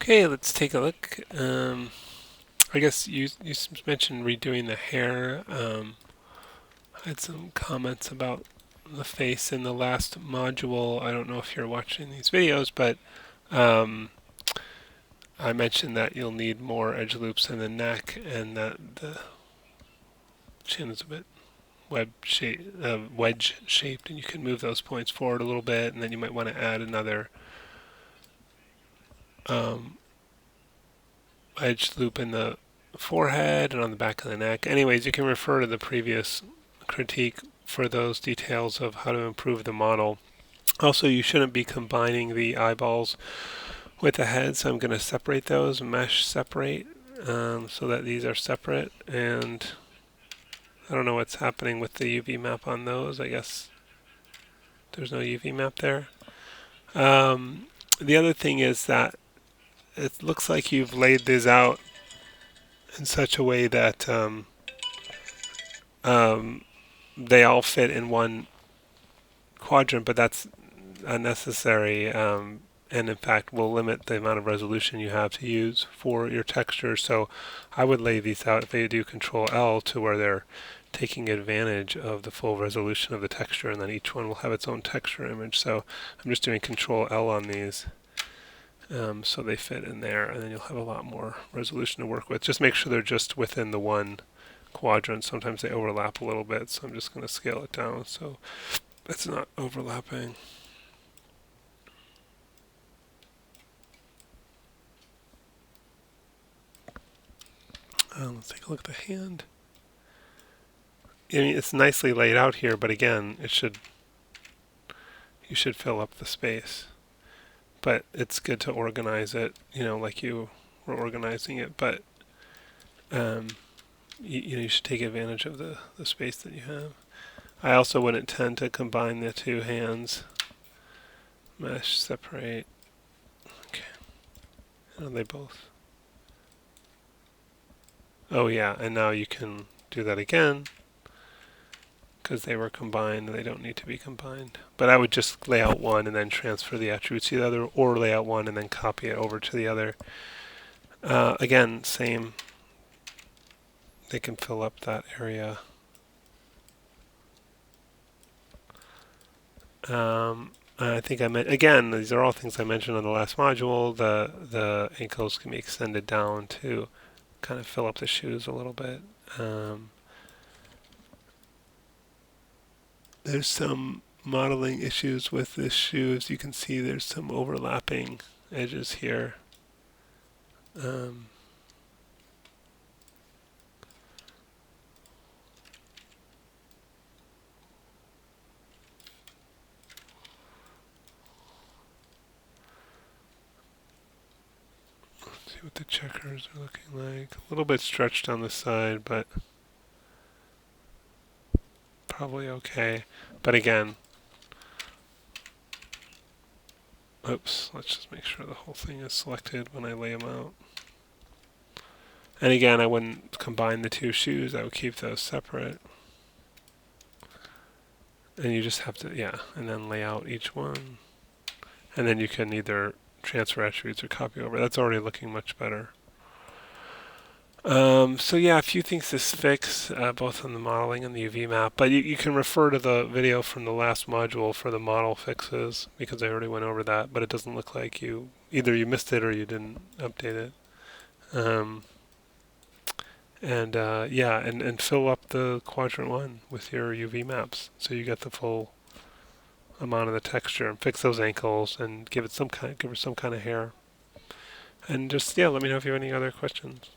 Okay, let's take a look. I guess you mentioned redoing the hair. I had some comments about the face in the last module. I don't know if you're watching these videos, but um, I mentioned that you'll need more edge loops in the neck and that the chin is a bit wedge shaped, and you can move those points forward a little bit, and then you might want to add another um, edge loop in the forehead and on the back of the neck. Anyways, you can refer to the previous critique for those details of how to improve the model. Also, you shouldn't be combining the eyeballs with the head, so I'm going to separate those, mesh separate, so that these are separate. And I don't know what's happening with the UV map on those. I guess there's no UV map there. The other thing is that it looks like you've laid these out in such a way that they all fit in one quadrant, but that's unnecessary, and in fact will limit the amount of resolution you have to use for your texture. So I would lay these out if they do Control L to where they're taking advantage of the full resolution of the texture, and then each one will have its own texture image. So I'm just doing Control L on these, so they fit in there, and then you'll have a lot more resolution to work with. Just make sure they're just within the one quadrant. Sometimes they overlap a little bit, so I'm just going to scale it down so it's not overlapping. Let's take a look at the hand. I mean, it's nicely laid out here, but again, you should fill up the space. But it's good to organize it, like you were organizing it. But you should take advantage of the space that you have. I also wouldn't tend to combine the two hands. Mesh, separate. Okay. And they both. Oh yeah, and now you can do that again because they were combined and they don't need to be combined. But I would just lay out one and then transfer the attributes to the other, or lay out one and then copy it over to the other. Again, same. They can fill up that area. I think I meant, again, these are all things I mentioned on the last module. The ankles can be extended down to kind of fill up the shoes a little bit. There's some modeling issues with this shoe. As you can see, there's some overlapping edges here. Let's see what the checkers are looking like. A little bit stretched on the side, but probably okay. But again, oops, let's just make sure the whole thing is selected when I lay them out. And again, I wouldn't combine the two shoes. I would keep those separate. And you just have to, and then lay out each one. And then you can either transfer attributes or copy over. That's already looking much better. So yeah, a few things to fix, both on the modeling and the UV map. But you can refer to the video from the last module for the model fixes, because I already went over that. But it doesn't look like either you missed it or you didn't update it. And fill up the quadrant 1 with your UV maps, so you get the full amount of the texture, and fix those ankles and give her some kind of hair. And just let me know if you have any other questions.